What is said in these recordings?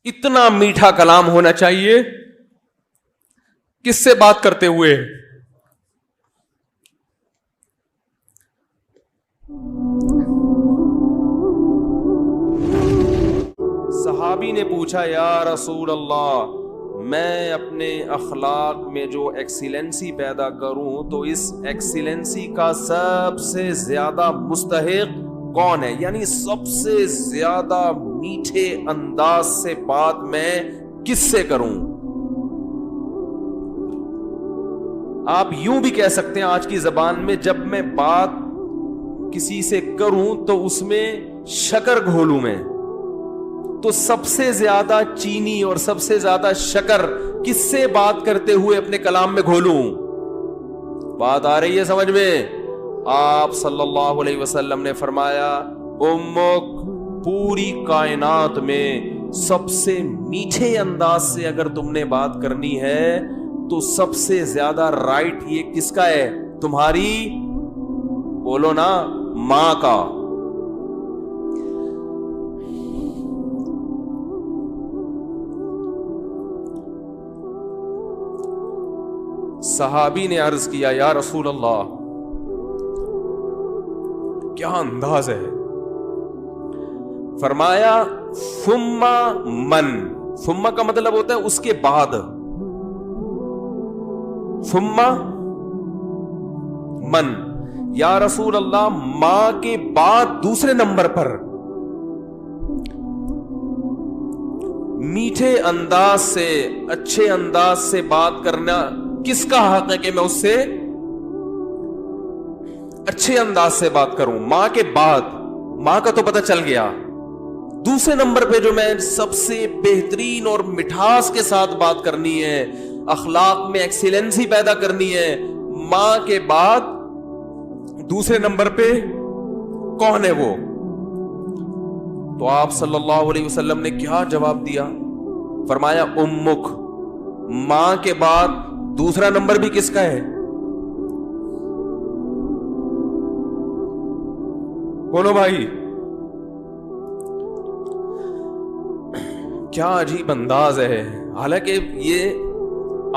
اتنا میٹھا کلام ہونا چاہیے. کس سے بات کرتے ہوئے؟ صحابی نے پوچھا یا رسول اللہ میں اپنے اخلاق میں جو ایکسیلنسی پیدا کروں تو اس ایکسیلنسی کا سب سے زیادہ مستحق کون ہے؟ یعنی سب سے زیادہ میٹھے انداز سے بات میں کس سے کروں؟ آپ یوں بھی کہہ سکتے ہیں آج کی زبان میں، جب میں بات کسی سے کروں تو اس میں شکر گھولوں میں، تو سب سے زیادہ چینی اور سب سے زیادہ شکر کس سے بات کرتے ہوئے اپنے کلام میں گھولوں؟ بات آ رہی ہے سمجھ میں؟ آپ صلی اللہ علیہ وسلم نے فرمایا امک، پوری کائنات میں سب سے میٹھے انداز سے اگر تم نے بات کرنی ہے تو سب سے زیادہ رائٹ یہ کس کا ہے؟ تمہاری، بولو نا، ماں کا. صحابی نے عرض کیا یا رسول اللہ کیا انداز ہے؟ فرمایا ثم من. ثم کا مطلب ہوتا ہے اس کے بعد. ثم من، یا رسول اللہ ماں کے بعد دوسرے نمبر پر میٹھے انداز سے، اچھے انداز سے بات کرنا کس کا حق ہے کہ میں اس سے اچھے انداز سے بات کروں؟ ماں کے بعد. ماں کا تو پتہ چل گیا. دوسرے نمبر پہ جو میں سب سے بہترین اور مٹھاس کے ساتھ بات کرنی ہے، اخلاق میں ایکسیلنسی پیدا کرنی ہے، ماں کے بعد دوسرے نمبر پہ کون ہے وہ؟ تو آپ صلی اللہ علیہ وسلم نے کیا جواب دیا؟ فرمایا امک، ماں کے بعد دوسرا نمبر بھی کس کا ہے؟ بولو بھائی. کیا عجیب انداز ہے. حالانکہ یہ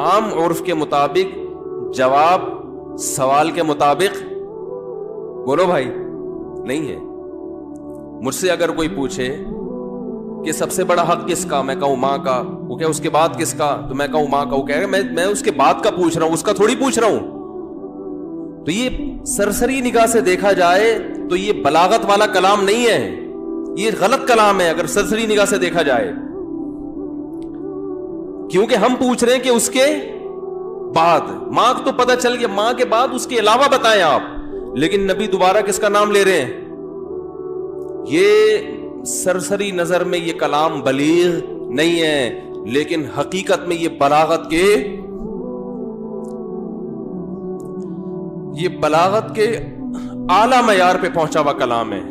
عام عرف کے مطابق جواب سوال کے مطابق، بولو بھائی، نہیں ہے. مجھ سے اگر کوئی پوچھے کہ سب سے بڑا حق کس کا، میں کہوں ماں کا. وہ کہ اس کے بعد کس کا، تو میں کہوں ماں کا. وہ کہے گا میں اس کے بعد کا پوچھ رہا ہوں، اس کا تھوڑی پوچھ رہا ہوں. تو یہ سرسری نگاہ سے دیکھا جائے تو یہ بلاغت والا کلام نہیں ہے، یہ غلط کلام ہے اگر سرسری نگاہ سے دیکھا جائے. کیونکہ ہم پوچھ رہے ہیں کہ اس کے بعد. ماں تو پتہ چل گیا، ماں کے بعد اس کے علاوہ بتائیں آپ. لیکن نبی دوبارہ کس کا نام لے رہے ہیں؟ یہ سرسری نظر میں یہ کلام بلیغ نہیں ہے، لیکن حقیقت میں یہ بلاغت کے اعلی معیار پہ پہنچا ہوا کلام ہے.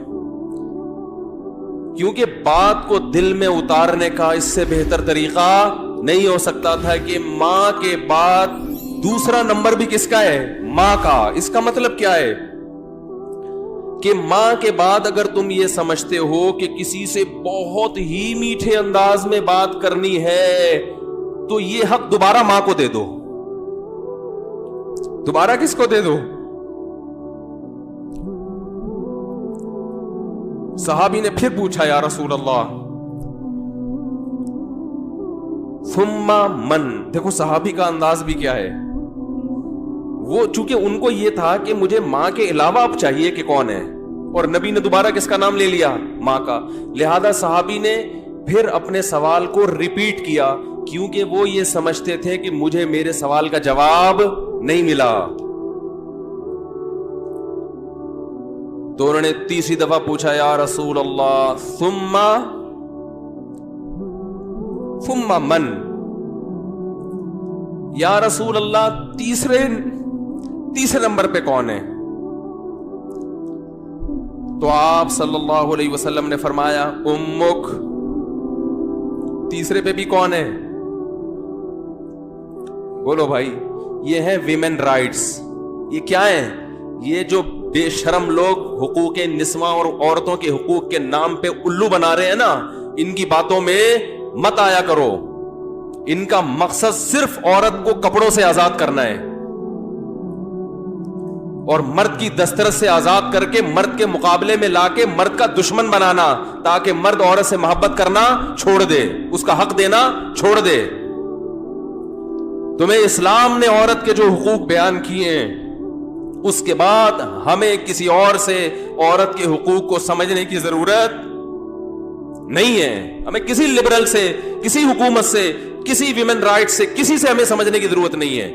کیونکہ بات کو دل میں اتارنے کا اس سے بہتر طریقہ نہیں ہو سکتا تھا کہ ماں کے بعد دوسرا نمبر بھی کس کا ہے؟ ماں کا. اس کا مطلب کیا ہے کہ ماں کے بعد اگر تم یہ سمجھتے ہو کہ کسی سے بہت ہی میٹھے انداز میں بات کرنی ہے تو یہ حق دوبارہ ماں کو دے دو. دوبارہ کس کو دے دو؟ صحابی نے پھر پوچھا یا رسول اللہ ثم من. دیکھو صحابی کا انداز بھی کیا ہے. وہ چونکہ ان کو یہ تھا کہ مجھے ماں کے علاوہ اب چاہیے کہ کون ہے، اور نبی نے دوبارہ کس کا نام لے لیا؟ ماں کا. لہذا صحابی نے پھر اپنے سوال کو ریپیٹ کیا، کیونکہ وہ یہ سمجھتے تھے کہ مجھے میرے سوال کا جواب نہیں ملا. تو انہوں نے تیسری دفعہ پوچھا یا رسول اللہ ثم من. یا رسول اللہ تیسرے نمبر پہ کون ہے؟ تو آپ صلی اللہ علیہ وسلم نے فرمایا امک. تیسرے پہ بھی کون ہے؟ بولو بھائی. یہ ہے ویمن رائٹس. یہ کیا ہے؟ یہ جو بے شرم لوگ حقوق نسواں اور عورتوں کے حقوق کے نام پہ الو بنا رہے ہیں نا، ان کی باتوں میں مت آیا کرو. ان کا مقصد صرف عورت کو کپڑوں سے آزاد کرنا ہے اور مرد کی دسترس سے آزاد کر کے مرد کے مقابلے میں لا کے مرد کا دشمن بنانا, تاکہ مرد عورت سے محبت کرنا چھوڑ دے, اس کا حق دینا چھوڑ دے. تمہیں اسلام نے عورت کے جو حقوق بیان کیے ہیں, اس کے بعد ہمیں کسی اور سے عورت کے حقوق کو سمجھنے کی ضرورت نہیں ہے. ہمیں کسی لبرل سے, کسی حکومت سے, کسی ویمن رائٹ سے, کسی سے ہمیں سمجھنے کی ضرورت نہیں ہے.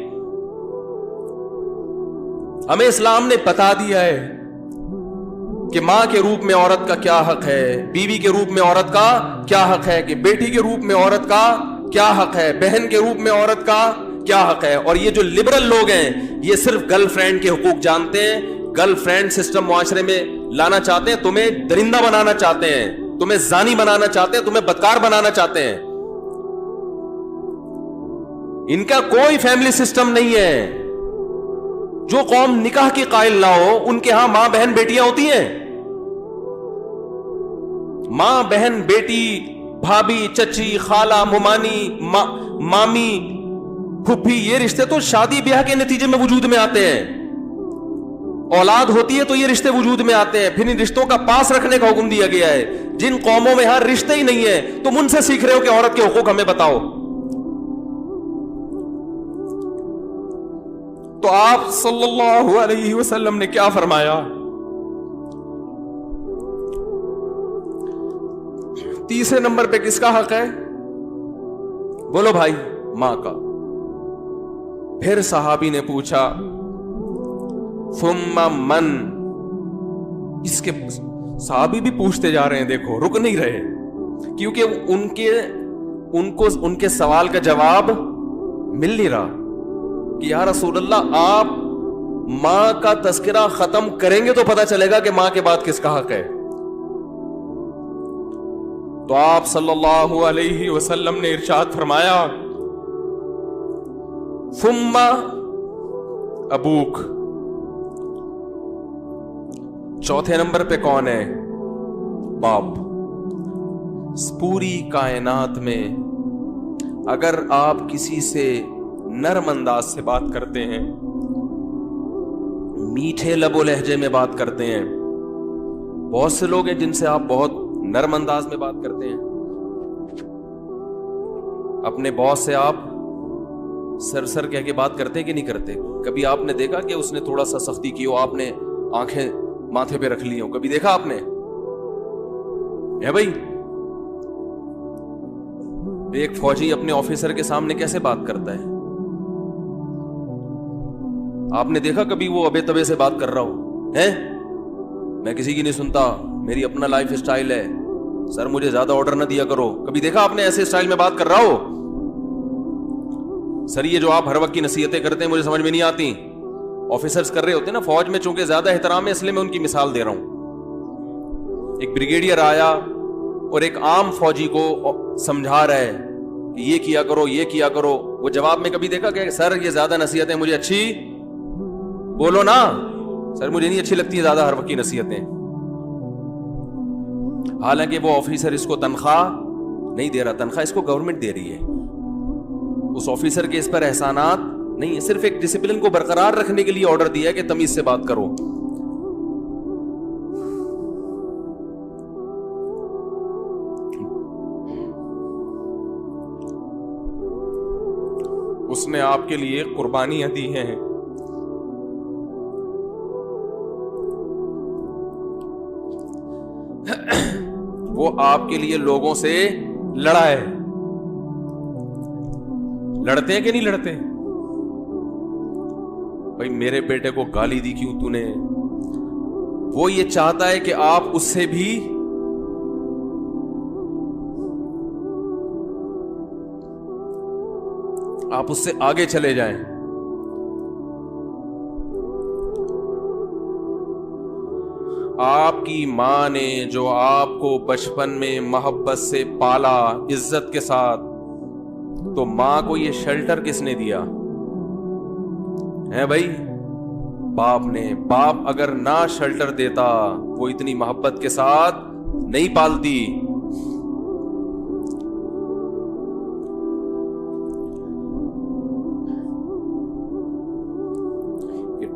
ہمیں اسلام نے بتا دیا ہے کہ ماں کے روپ میں عورت کا کیا حق ہے, بیوی کے روپ میں عورت کا کیا حق ہے, کہ بیٹی کے روپ میں عورت کا کیا حق ہے, بہن کے روپ میں عورت کا کیا حق ہے. اور یہ جو لبرل لوگ ہیں یہ صرف گرل فرینڈ کے حقوق جانتے ہیں, گرل فرینڈ سسٹم معاشرے میں لانا چاہتے ہیں, تمہیں درندہ بنانا چاہتے ہیں, تمہیں زانی بنانا چاہتے ہیں, تمہیں بدکار بنانا چاہتے ہیں. ان کا کوئی فیملی سسٹم نہیں ہے. جو قوم نکاح کی قائل نہ ہو ان کے ہاں ماں بہن بیٹیاں ہوتی ہیں. ماں بہن بیٹی, بھابھی, چچی, خالہ, ممانی, مامی, پھپھی, یہ رشتے تو شادی بیاہ کے نتیجے میں وجود میں آتے ہیں. اولاد ہوتی ہے تو یہ رشتے وجود میں آتے ہیں. پھر ان رشتوں کا پاس رکھنے کا حکم دیا گیا ہے. جن قوموں میں ہر رشتے ہی نہیں ہے تم ان سے سیکھ رہے ہو کہ عورت کے حقوق ہمیں بتاؤ. تو آپ صلی اللہ علیہ وسلم نے کیا فرمایا؟ تیسرے نمبر پہ کس کا حق ہے؟ بولو بھائی. ماں کا. پھر صحابی نے پوچھا ثم من. اس کے صحابی بھی پوچھتے جا رہے ہیں, دیکھو رک نہیں رہے, کیونکہ ان کے سوال کا جواب مل نہیں رہا کہ یا رسول اللہ آپ ماں کا تذکرہ ختم کریں گے تو پتہ چلے گا کہ ماں کے بعد کس کا حق ہے. تو آپ صلی اللہ علیہ وسلم نے ارشاد فرمایا ثم ابوک. چوتھے نمبر پہ کون ہے؟ باپ. پوری کائنات میں اگر آپ کسی سے نرم انداز سے بات کرتے ہیں, میٹھے لب و لہجے میں بات کرتے ہیں, بہت سے لوگ ہیں جن سے آپ بہت نرم انداز میں بات کرتے ہیں, اپنے باس سے آپ سر کہہ کے بات کرتے ہیں کہ نہیں کرتے؟ کبھی آپ نے دیکھا کہ اس نے تھوڑا سا سختی کی ہو, آپ نے آنکھیں ماتھے پہ رکھ لی ہوں؟ کبھی دیکھا آپ نے؟ ہے بھائی. ایک فوجی اپنے آفیسر کے سامنے کیسے بات کرتا ہے؟ آپ نے دیکھا کبھی وہ ابے تبے سے بات کر رہا ہو؟ ہے میں کسی کی نہیں سنتا, میری اپنا لائف اسٹائل ہے, سر مجھے زیادہ آرڈر نہ دیا کرو. کبھی دیکھا آپ نے ایسے اسٹائل میں بات کر رہا ہو؟ سر یہ جو آپ ہر وقت کی نصیحتیں کرتے ہیں مجھے سمجھ میں نہیں آتی. آفیسرز کر رہے ہوتے ہیں نا فوج میں, چونکہ زیادہ احترام ہے اس لیے میں ان کی مثال دے رہا ہوں. ایک بریگیڈیئر آیا اور ایک عام فوجی کو سمجھا رہا ہے کہ یہ کیا کرو, یہ کیا کرو. وہ جواب میں کبھی دیکھا کہ سر یہ زیادہ نصیحتیں مجھے اچھی, بولو نا سر مجھے نہیں اچھی لگتی زیادہ ہر وقت کی نصیحتیں. حالانکہ وہ آفیسر اس کو تنخواہ نہیں دے رہا, تنخواہ اس کو گورنمنٹ دے رہی ہے. اس آفیسر کے اس پر احسانات نہیں ہے, صرف ایک ڈسپلن کو برقرار رکھنے کے لیے آرڈر دیا کہ تمیز سے بات کرو. اس نے آپ کے لیے قربانیاں دی ہیں, وہ آپ کے لیے لوگوں سے لڑا ہے. لڑتے ہیں کہ نہیں لڑتے؟ بھائی میرے بیٹے کو گالی دی کیوں تو نے؟ وہ یہ چاہتا ہے کہ آپ اس سے بھی آپ اس سے آگے چلے جائیں. آپ کی ماں نے جو آپ کو بچپن میں محبت سے پالا عزت کے ساتھ, تو ماں کو یہ شیلٹر کس نے دیا ہے بھائی؟ باپ نے. باپ اگر نہ شیلٹر دیتا وہ اتنی محبت کے ساتھ نہیں پالتی.